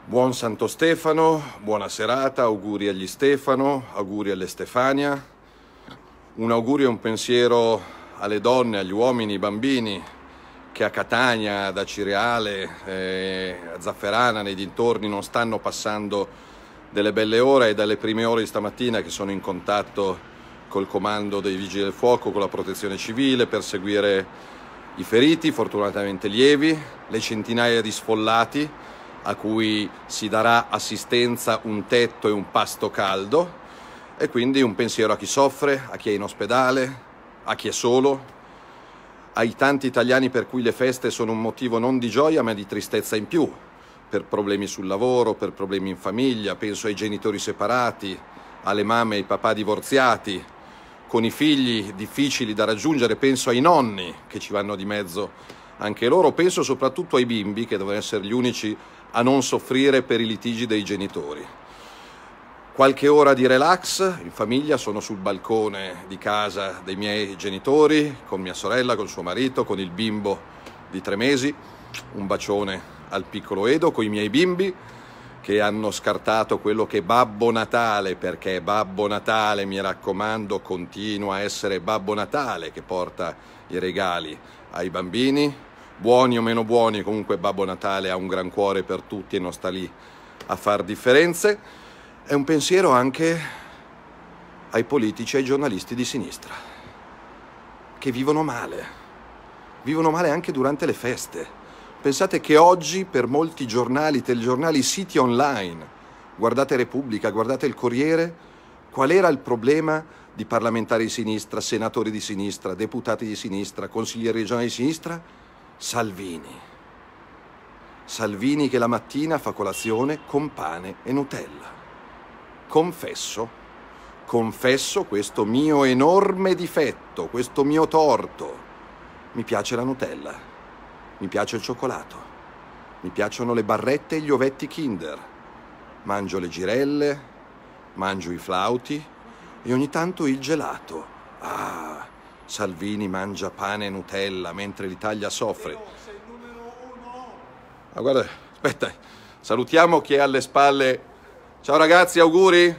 Buon Santo Stefano, buona serata, auguri agli Stefano, auguri alle Stefania. Un augurio e un pensiero alle donne, agli uomini, ai bambini che a Catania, ad Acireale, a Zafferana, nei dintorni non stanno passando delle belle ore, e dalle prime ore di stamattina che sono in contatto col comando dei Vigili del Fuoco, con la Protezione Civile per seguire i feriti, fortunatamente lievi, le centinaia di sfollati a cui si darà assistenza, un tetto e un pasto caldo, e quindi un pensiero a chi soffre, a chi è in ospedale, a chi è solo, ai tanti italiani per cui le feste sono un motivo non di gioia ma di tristezza in più, per problemi sul lavoro, per problemi in famiglia. Penso ai genitori separati, alle mamme e ai papà divorziati, con i figli difficili da raggiungere, penso ai nonni che ci vanno di mezzo anche loro, penso soprattutto ai bimbi che devono essere gli unici a non soffrire per i litigi dei genitori. Qualche ora di relax in famiglia, sono sul balcone di casa dei miei genitori, con mia sorella, con suo marito, con il bimbo di 3 mesi, un bacione al piccolo Edo, con i miei bimbi che hanno scartato quello che è Babbo Natale, perché Babbo Natale, mi raccomando, continua a essere Babbo Natale che porta i regali ai bambini. Buoni o meno buoni, comunque Babbo Natale ha un gran cuore per tutti e non sta lì a far differenze. È un pensiero anche ai politici e ai giornalisti di sinistra, che vivono male anche durante le feste. Pensate che oggi per molti giornali, telegiornali, siti online, guardate Repubblica, guardate il Corriere, qual era il problema di parlamentari di sinistra, senatori di sinistra, deputati di sinistra, consiglieri regionali di sinistra? Salvini che la mattina fa colazione con pane e Nutella. Confesso questo mio enorme difetto, questo mio torto. Mi piace la Nutella, mi piace il cioccolato, mi piacciono le barrette e gli ovetti Kinder. Mangio le girelle, mangio i flauti e ogni tanto il gelato. Salvini mangia pane e Nutella mentre l'Italia soffre. Sei il numero 1. Ah, guarda, aspetta, salutiamo chi è alle spalle. Ciao ragazzi, auguri.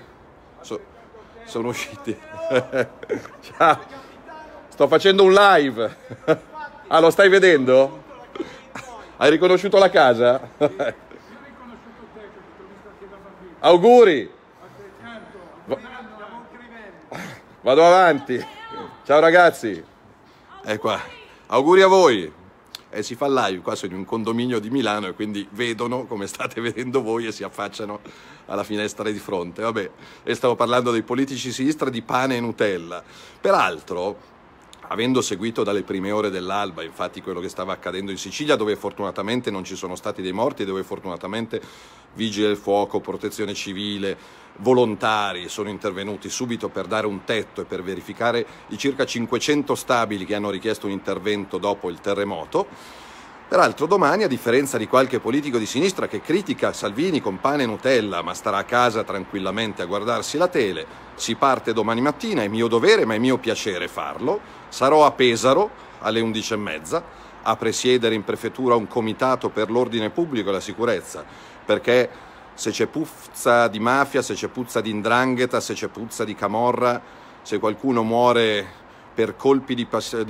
Sono usciti. Ciao. Sto facendo un live. Ah, lo stai vedendo? Hai riconosciuto la casa? Io ho riconosciuto te, che ti ho visto anche da bambino. Auguri. Vado avanti. Ciao ragazzi. Qua. Auguri a voi. Si fa live, qua sono in un condominio di Milano e quindi vedono come state vedendo voi e si affacciano alla finestra di fronte. Vabbè, e stavo parlando dei politici di sinistra, di pane e Nutella. Peraltro, avendo seguito dalle prime ore dell'alba, infatti, quello che stava accadendo in Sicilia, dove fortunatamente non ci sono stati dei morti, dove fortunatamente Vigili del Fuoco, Protezione Civile, volontari sono intervenuti subito per dare un tetto e per verificare i circa 500 stabili che hanno richiesto un intervento dopo il terremoto. Peraltro domani, a differenza di qualche politico di sinistra che critica Salvini con pane e Nutella, ma starà a casa tranquillamente a guardarsi la tele, si parte domani mattina, è mio dovere ma è mio piacere farlo. Sarò a Pesaro alle 11:30 a presiedere in prefettura un comitato per l'ordine pubblico e la sicurezza, perché se c'è puzza di mafia, se c'è puzza di 'ndrangheta, se c'è puzza di camorra, se qualcuno muore per colpi di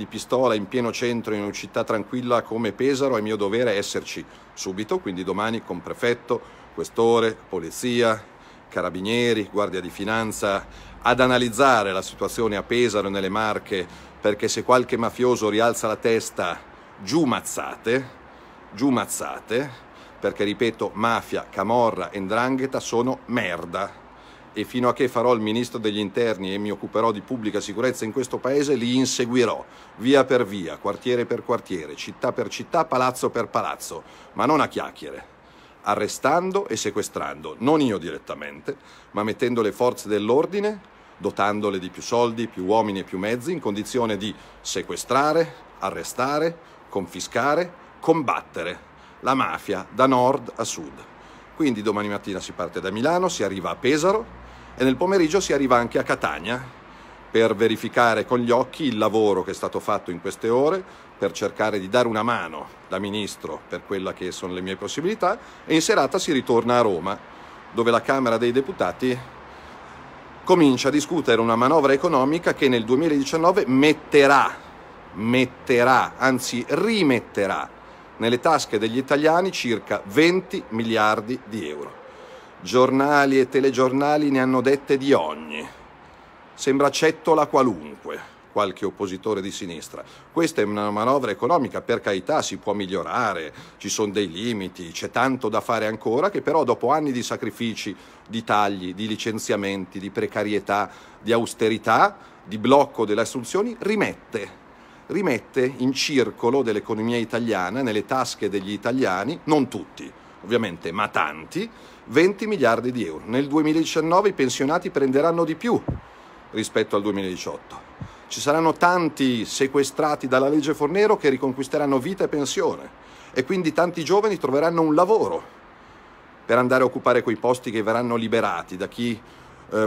pistola in pieno centro in una città tranquilla come Pesaro, è mio dovere esserci subito, quindi domani con prefetto, questore, polizia, carabinieri, guardia di finanza, ad analizzare la situazione a Pesaro e nelle Marche, perché se qualche mafioso rialza la testa, giù mazzate, perché ripeto, mafia, camorra e 'ndrangheta sono merda. E fino a che farò il ministro degli interni e mi occuperò di pubblica sicurezza in questo paese, li inseguirò via per via, quartiere per quartiere, città per città, palazzo per palazzo, ma non a chiacchiere, arrestando e sequestrando, non io direttamente, ma mettendo le forze dell'ordine, dotandole di più soldi, più uomini e più mezzi, in condizione di sequestrare, arrestare, confiscare, combattere la mafia da nord a sud. Quindi domani mattina si parte da Milano, si arriva a Pesaro e nel pomeriggio si arriva anche a Catania, per verificare con gli occhi il lavoro che è stato fatto in queste ore, per cercare di dare una mano da ministro per quella che sono le mie possibilità, e in serata si ritorna a Roma, dove la Camera dei Deputati comincia a discutere una manovra economica che nel 2019 metterà, anzi rimetterà nelle tasche degli italiani circa 20 miliardi di euro. Giornali e telegiornali ne hanno dette di ogni. Sembra cettola qualunque, qualche oppositore di sinistra. Questa è una manovra economica, per carità, si può migliorare, ci sono dei limiti, c'è tanto da fare ancora, che però dopo anni di sacrifici, di tagli, di licenziamenti, di precarietà, di austerità, di blocco delle assunzioni, rimette in circolo dell'economia italiana, nelle tasche degli italiani, non tutti ovviamente, ma tanti, 20 miliardi di euro. Nel 2019 i pensionati prenderanno di più rispetto al 2018. Ci saranno tanti sequestrati dalla legge Fornero che riconquisteranno vita e pensione, e quindi tanti giovani troveranno un lavoro per andare a occupare quei posti che verranno liberati da chi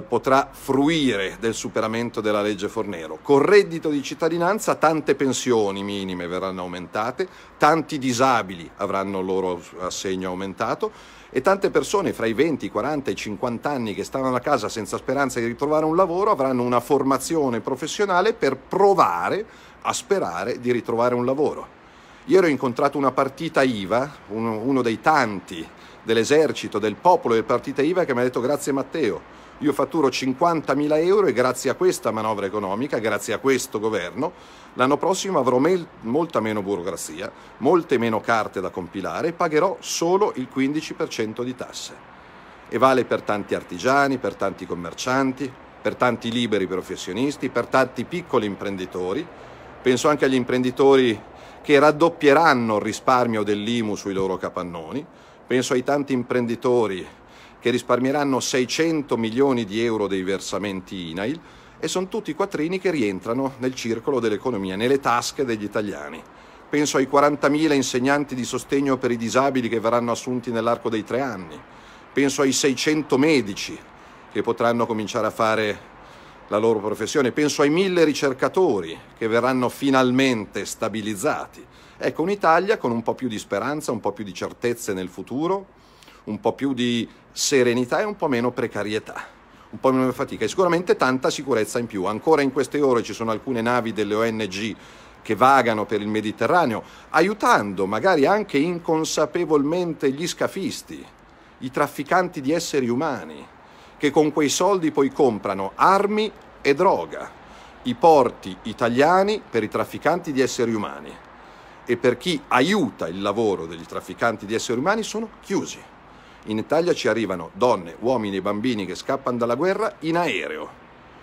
potrà fruire del superamento della legge Fornero. Col reddito di cittadinanza tante pensioni minime verranno aumentate, tanti disabili avranno il loro assegno aumentato, e tante persone fra i 20, i 40 e i 50 anni che stavano a casa senza speranza di ritrovare un lavoro avranno una formazione professionale per provare a sperare di ritrovare un lavoro. Ieri ho incontrato una partita IVA, uno dei tanti dell'esercito, del popolo del partita IVA, che mi ha detto: grazie Matteo, io fatturo 50.000 euro e grazie a questa manovra economica, grazie a questo governo, l'anno prossimo avrò molta meno burocrazia, molte meno carte da compilare e pagherò solo il 15% di tasse. E vale per tanti artigiani, per tanti commercianti, per tanti liberi professionisti, per tanti piccoli imprenditori. Penso anche agli imprenditori che raddoppieranno il risparmio dell'IMU sui loro capannoni. Penso ai tanti imprenditori che risparmieranno 600 milioni di euro dei versamenti INAIL, e sono tutti quattrini che rientrano nel circolo dell'economia, nelle tasche degli italiani. Penso ai 40.000 insegnanti di sostegno per i disabili che verranno assunti nell'arco dei 3 anni. Penso ai 600 medici che potranno cominciare a fare la loro professione. Penso ai 1.000 ricercatori che verranno finalmente stabilizzati. Ecco, un'Italia con un po' più di speranza, un po' più di certezze nel futuro, un po' più di serenità e un po' meno precarietà, un po' meno fatica, e sicuramente tanta sicurezza in più. Ancora in queste ore ci sono alcune navi delle ONG che vagano per il Mediterraneo, aiutando magari anche inconsapevolmente gli scafisti, i trafficanti di esseri umani, che con quei soldi poi comprano armi e droga. I porti italiani per i trafficanti di esseri umani e per chi aiuta il lavoro degli trafficanti di esseri umani sono chiusi. In Italia ci arrivano donne, uomini e bambini che scappano dalla guerra in aereo,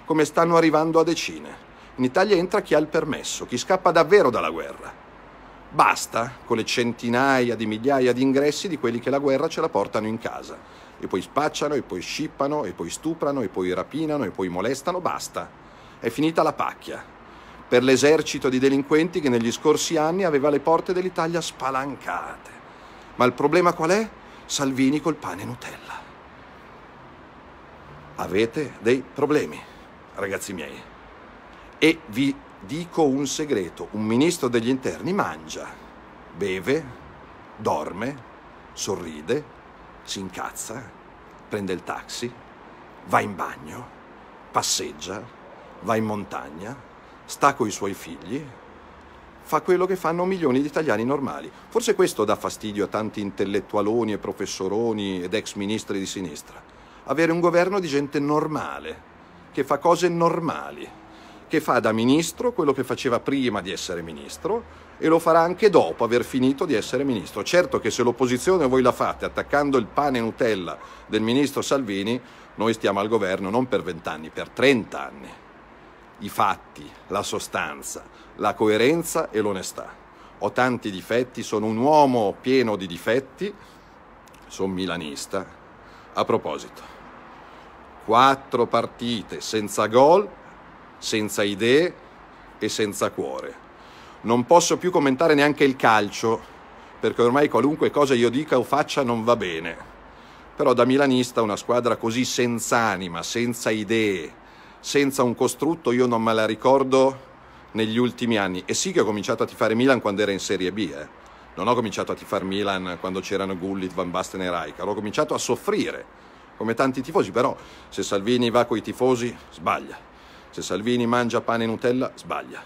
come stanno arrivando a decine. In Italia entra chi ha il permesso, chi scappa davvero dalla guerra. Basta con le centinaia di migliaia di ingressi di quelli che la guerra ce la portano in casa, e poi spacciano, e poi scippano, e poi stuprano, e poi rapinano, e poi molestano. Basta, è finita la pacchia per l'esercito di delinquenti che negli scorsi anni aveva le porte dell'Italia spalancate. Ma il problema qual è? Salvini col pane e Nutella. Avete dei problemi, ragazzi miei. E vi dico un segreto: un ministro degli interni mangia, beve, dorme, sorride, si incazza, prende il taxi, va in bagno, passeggia, va in montagna, sta coi suoi figli, fa quello che fanno milioni di italiani normali. Forse questo dà fastidio a tanti intellettualoni e professoroni ed ex ministri di sinistra. Avere un governo di gente normale, che fa cose normali, che fa da ministro quello che faceva prima di essere ministro e lo farà anche dopo aver finito di essere ministro. Certo che se l'opposizione voi la fate attaccando il pane e Nutella del ministro Salvini, noi stiamo al governo non per 20 anni, per 30 anni. I fatti, la sostanza, la coerenza e l'onestà. Ho tanti difetti, sono un uomo pieno di difetti, sono milanista. A proposito, 4 partite senza gol, senza idee e senza cuore. Non posso più commentare neanche il calcio, perché ormai qualunque cosa io dica o faccia non va bene. Però da milanista una squadra così senza anima, senza idee, senza un costrutto io non me la ricordo negli ultimi anni. E sì che ho cominciato a tifare Milan quando era in Serie B, Non ho cominciato a tifare Milan quando c'erano Gullit, Van Basten e Rijkaard. Ho cominciato a soffrire, come tanti tifosi, però se Salvini va coi tifosi, sbaglia. Se Salvini mangia pane e Nutella, sbaglia.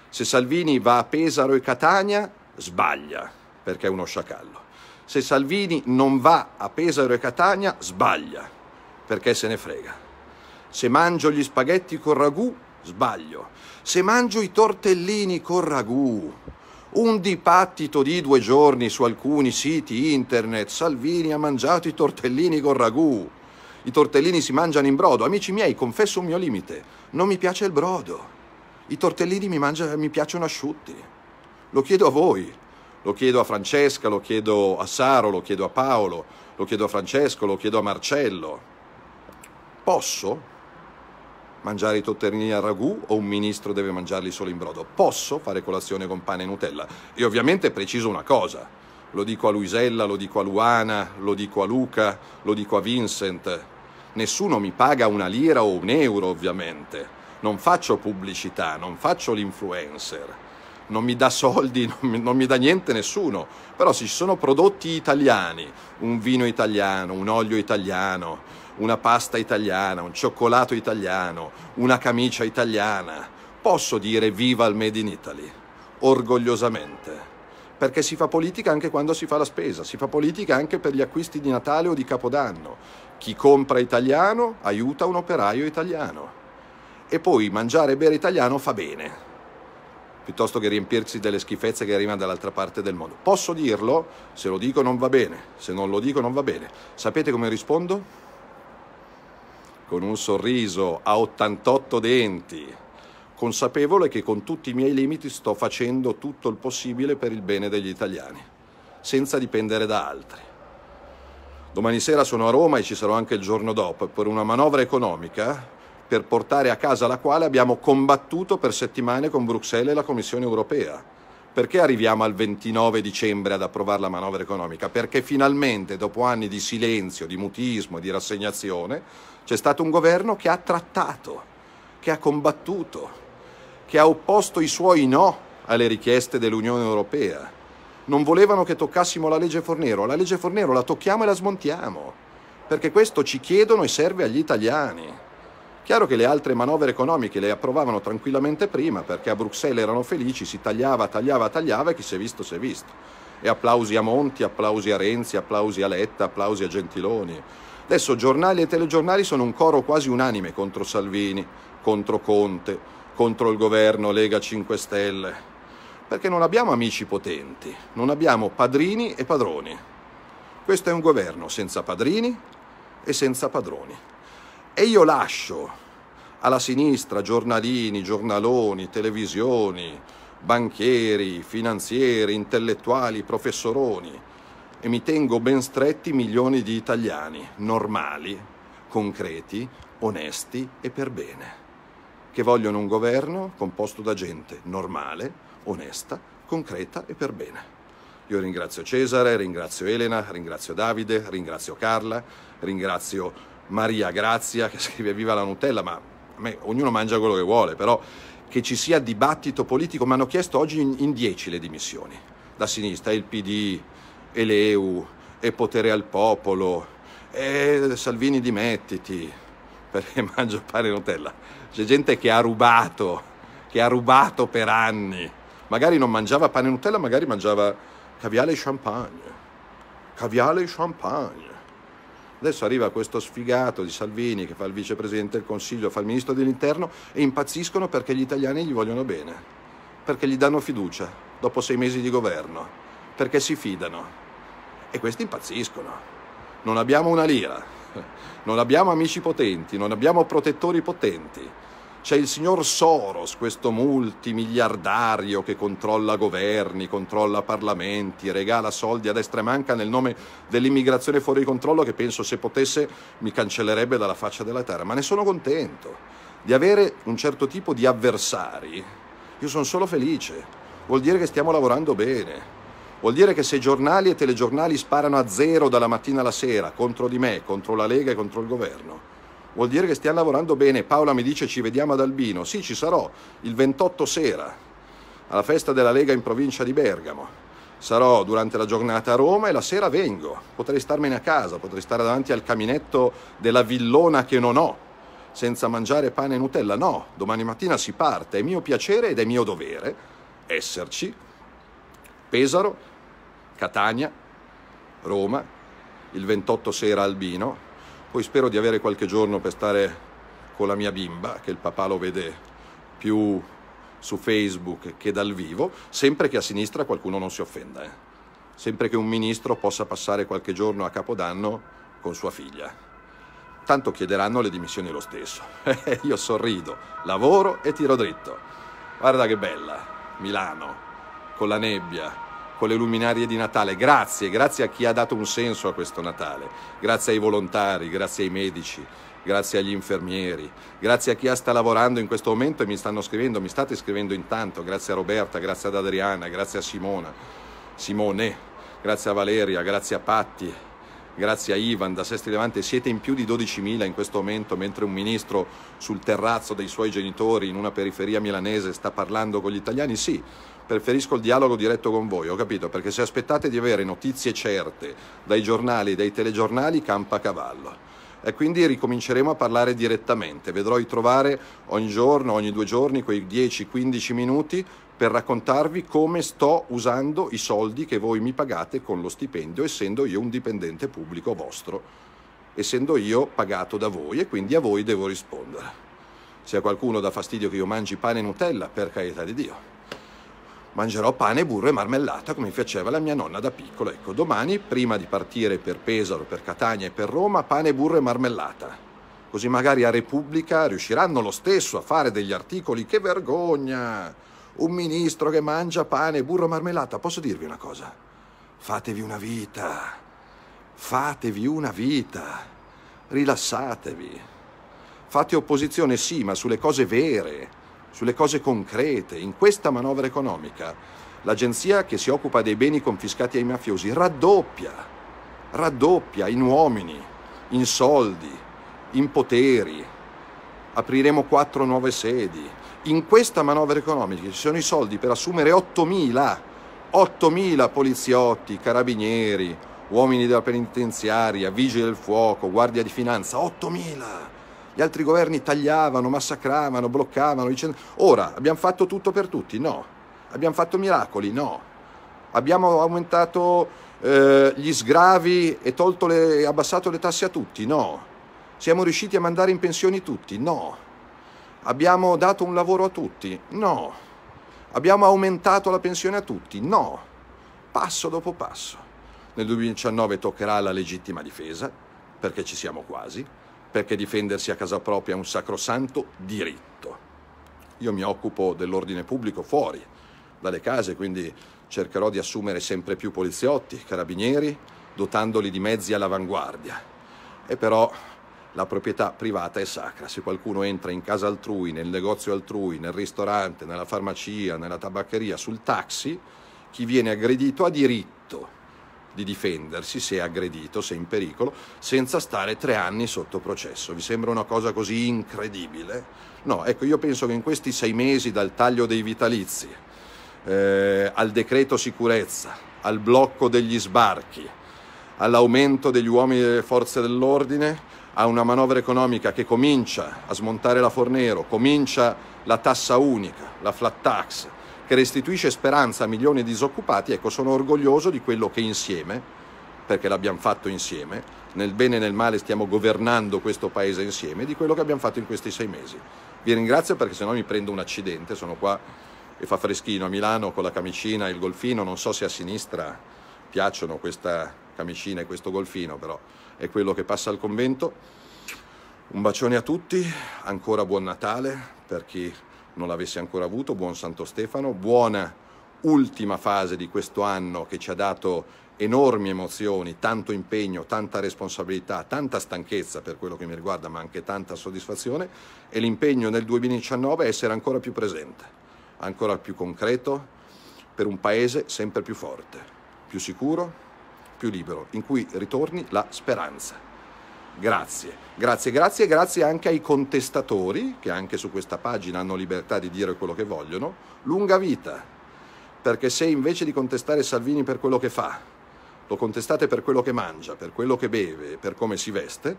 Se Salvini va a Pesaro e Catania, sbaglia, perché è uno sciacallo. Se Salvini non va a Pesaro e Catania, sbaglia, perché se ne frega. Se mangio gli spaghetti col ragù, sbaglio. Se mangio i tortellini col ragù, un dibattito di 2 giorni su alcuni siti internet, Salvini ha mangiato i tortellini col ragù. I tortellini si mangiano in brodo. Amici miei, confesso un mio limite, non mi piace il brodo. I tortellini mi piacciono asciutti. Lo chiedo a voi, lo chiedo a Francesca, lo chiedo a Saro, lo chiedo a Paolo, lo chiedo a Francesco, lo chiedo a Marcello. Posso mangiare i tortellini al ragù o un ministro deve mangiarli solo in brodo? Posso fare colazione con pane e Nutella? E ovviamente preciso una cosa, lo dico a Luisella, lo dico a Luana, lo dico a Luca, lo dico a Vincent, nessuno mi paga 1 lira o 1 euro ovviamente, non faccio pubblicità, non faccio l'influencer, non mi dà soldi, non mi dà niente nessuno, però se ci sono prodotti italiani, un vino italiano, un olio italiano, una pasta italiana, un cioccolato italiano, una camicia italiana, posso dire viva il Made in Italy, orgogliosamente, perché si fa politica anche quando si fa la spesa, si fa politica anche per gli acquisti di Natale o di Capodanno. Chi compra italiano aiuta un operaio italiano. E poi mangiare e bere italiano fa bene, piuttosto che riempirsi delle schifezze che arrivano dall'altra parte del mondo. Posso dirlo? Se lo dico non va bene, se non lo dico non va bene. Sapete come rispondo? Con un sorriso a 88 denti, consapevole che con tutti i miei limiti sto facendo tutto il possibile per il bene degli italiani, senza dipendere da altri. Domani sera sono a Roma e ci sarò anche il giorno dopo per una manovra economica per portare a casa la quale abbiamo combattuto per settimane con Bruxelles e la Commissione europea. Perché arriviamo al 29 dicembre ad approvare la manovra economica? Perché finalmente, dopo anni di silenzio, di mutismo e di rassegnazione, c'è stato un governo che ha trattato, che ha combattuto, che ha opposto i suoi no alle richieste dell'Unione Europea. Non volevano che toccassimo la legge Fornero la tocchiamo e la smontiamo, perché questo ci chiedono e serve agli italiani. Chiaro che le altre manovre economiche le approvavano tranquillamente prima, perché a Bruxelles erano felici, si tagliava e chi si è visto si è visto. E applausi a Monti, applausi a Renzi, applausi a Letta, applausi a Gentiloni. Adesso giornali e telegiornali sono un coro quasi unanime contro Salvini, contro Conte, contro il governo Lega 5 Stelle, perché non abbiamo amici potenti, non abbiamo padrini e padroni. Questo è un governo senza padrini e senza padroni. E io lascio alla sinistra giornalini, giornaloni, televisioni, banchieri, finanzieri, intellettuali, professoroni, e mi tengo ben stretti milioni di italiani normali, concreti, onesti e per bene, che vogliono un governo composto da gente normale, onesta, concreta e per bene. Io ringrazio Cesare, ringrazio Elena, ringrazio Davide, ringrazio Carla, ringrazio Maria Grazia che scrive viva la Nutella, ma a me ognuno mangia quello che vuole, però che ci sia dibattito politico. Mi hanno chiesto oggi in 10 le dimissioni, da sinistra, il PD, e l'EU, e potere al popolo, e Salvini dimettiti, perché mangio pane e Nutella. C'è gente che ha rubato per anni, magari non mangiava pane e Nutella, magari mangiava caviale e champagne. Adesso arriva questo sfigato di Salvini che fa il vicepresidente del Consiglio, fa il ministro dell'Interno e impazziscono perché gli italiani gli vogliono bene, perché gli danno fiducia dopo 6 mesi di governo, perché si fidano. E questi impazziscono. Non abbiamo 1 lira, non abbiamo amici potenti, non abbiamo protettori potenti. C'è il signor Soros, questo multimiliardario che controlla governi, controlla parlamenti, regala soldi a destra e manca nel nome dell'immigrazione fuori controllo, che penso se potesse mi cancellerebbe dalla faccia della terra. Ma ne sono contento di avere un certo tipo di avversari. Io sono solo felice, vuol dire che stiamo lavorando bene. Vuol dire che se giornali e telegiornali sparano a zero dalla mattina alla sera contro di me, contro la Lega e contro il governo, vuol dire che stiamo lavorando bene. Paola mi dice ci vediamo ad Albino. Sì, ci sarò il 28 sera alla festa della Lega in provincia di Bergamo. Sarò durante la giornata a Roma e la sera vengo. Potrei starmene a casa, potrei stare davanti al caminetto della villona che non ho, senza mangiare pane e Nutella. No, domani mattina si parte. È mio piacere ed è mio dovere esserci. Pesaro, Catania, Roma, il 28 sera Albino. Poi spero di avere qualche giorno per stare con la mia bimba, che il papà lo vede più su Facebook che dal vivo, sempre che a sinistra qualcuno non si offenda, sempre che un ministro possa passare qualche giorno a Capodanno con sua figlia. Tanto chiederanno le dimissioni lo stesso. Io sorrido, lavoro e tiro dritto. Guarda che bella, Milano, con la nebbia, con le luminarie di Natale. Grazie a chi ha dato un senso a questo Natale, grazie ai volontari, grazie ai medici, grazie agli infermieri, grazie a chi sta lavorando in questo momento e mi state scrivendo intanto, grazie a Roberta, grazie ad Adriana, grazie a Simone, grazie a Valeria, grazie a Patti, grazie a Ivan da Sestri Levante. Siete in più di 12.000 in questo momento, mentre un ministro sul terrazzo dei suoi genitori in una periferia milanese sta parlando con gli italiani. Sì, preferisco il dialogo diretto con voi, ho capito, perché se aspettate di avere notizie certe dai giornali, dai telegiornali, campa a cavallo. E quindi ricominceremo a parlare direttamente. Vedrò di trovare ogni giorno, ogni 2 giorni, quei 10-15 minuti per raccontarvi come sto usando i soldi che voi mi pagate con lo stipendio, essendo io un dipendente pubblico vostro, essendo io pagato da voi e quindi a voi devo rispondere. Se a qualcuno dà fastidio che io mangi pane e Nutella, per carità di Dio, mangerò pane, burro e marmellata come mi piaceva la mia nonna da piccolo. Ecco, domani, prima di partire per Pesaro, per Catania e per Roma, pane, burro e marmellata. Così magari a Repubblica riusciranno lo stesso a fare degli articoli. Che vergogna! Un ministro che mangia pane, burro e marmellata. Posso dirvi una cosa? Fatevi una vita. Fatevi una vita. Rilassatevi. Fate opposizione, sì, ma sulle cose vere, sulle cose concrete. In questa manovra economica l'agenzia che si occupa dei beni confiscati ai mafiosi raddoppia in uomini, in soldi, in poteri. Apriremo 4 nuove sedi. In questa manovra economica ci sono i soldi per assumere 8.000 poliziotti, carabinieri, uomini della penitenziaria, vigili del fuoco, guardia di finanza. 8.000. Gli altri governi tagliavano, massacravano, bloccavano, dicendo... Ora, abbiamo fatto tutto per tutti? No. Abbiamo fatto miracoli? No. Abbiamo aumentato gli sgravi e abbassato le tasse a tutti? No. Siamo riusciti a mandare in pensioni tutti? No. Abbiamo dato un lavoro a tutti? No. Abbiamo aumentato la pensione a tutti? No. Passo dopo passo. Nel 2019 toccherà la legittima difesa, perché ci siamo quasi, perché difendersi a casa propria è un sacrosanto diritto. Io mi occupo dell'ordine pubblico fuori dalle case, quindi cercherò di assumere sempre più poliziotti, carabinieri, dotandoli di mezzi all'avanguardia. E però la proprietà privata è sacra. Se qualcuno entra in casa altrui, nel negozio altrui, nel ristorante, nella farmacia, nella tabaccheria, sul taxi, chi viene aggredito ha diritto di difendersi, se è aggredito, se è in pericolo, senza stare 3 anni sotto processo. Vi sembra una cosa così incredibile? No, ecco, io penso che in questi 6 mesi, dal taglio dei vitalizi, al decreto sicurezza, al blocco degli sbarchi, all'aumento degli uomini delle forze dell'ordine, a una manovra economica che comincia a smontare la Fornero, comincia la tassa unica, la flat tax, che restituisce speranza a milioni di disoccupati. Ecco, sono orgoglioso di quello che insieme, perché l'abbiamo fatto insieme, nel bene e nel male stiamo governando questo paese insieme, di quello che abbiamo fatto in questi 6 mesi. Vi ringrazio, perché sennò mi prendo un accidente, sono qua e fa freschino a Milano con la camicina e il golfino. Non so se a sinistra piacciono questa camicina e questo golfino, però è quello che passa al convento. Un bacione a tutti, ancora buon Natale per chi non l'avesse ancora avuto, buon Santo Stefano, buona ultima fase di questo anno che ci ha dato enormi emozioni, tanto impegno, tanta responsabilità, tanta stanchezza per quello che mi riguarda, ma anche tanta soddisfazione, e l'impegno nel 2019 è essere ancora più presente, ancora più concreto, per un paese sempre più forte, più sicuro, più libero, in cui ritorni la speranza. Grazie, grazie, grazie, grazie anche ai contestatori, che anche su questa pagina hanno libertà di dire quello che vogliono. Lunga vita, perché se invece di contestare Salvini per quello che fa, lo contestate per quello che mangia, per quello che beve, per come si veste,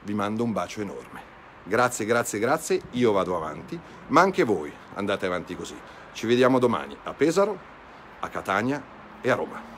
vi mando un bacio enorme. Grazie, grazie, grazie, io vado avanti, ma anche voi andate avanti così. Ci vediamo domani a Pesaro, a Catania e a Roma.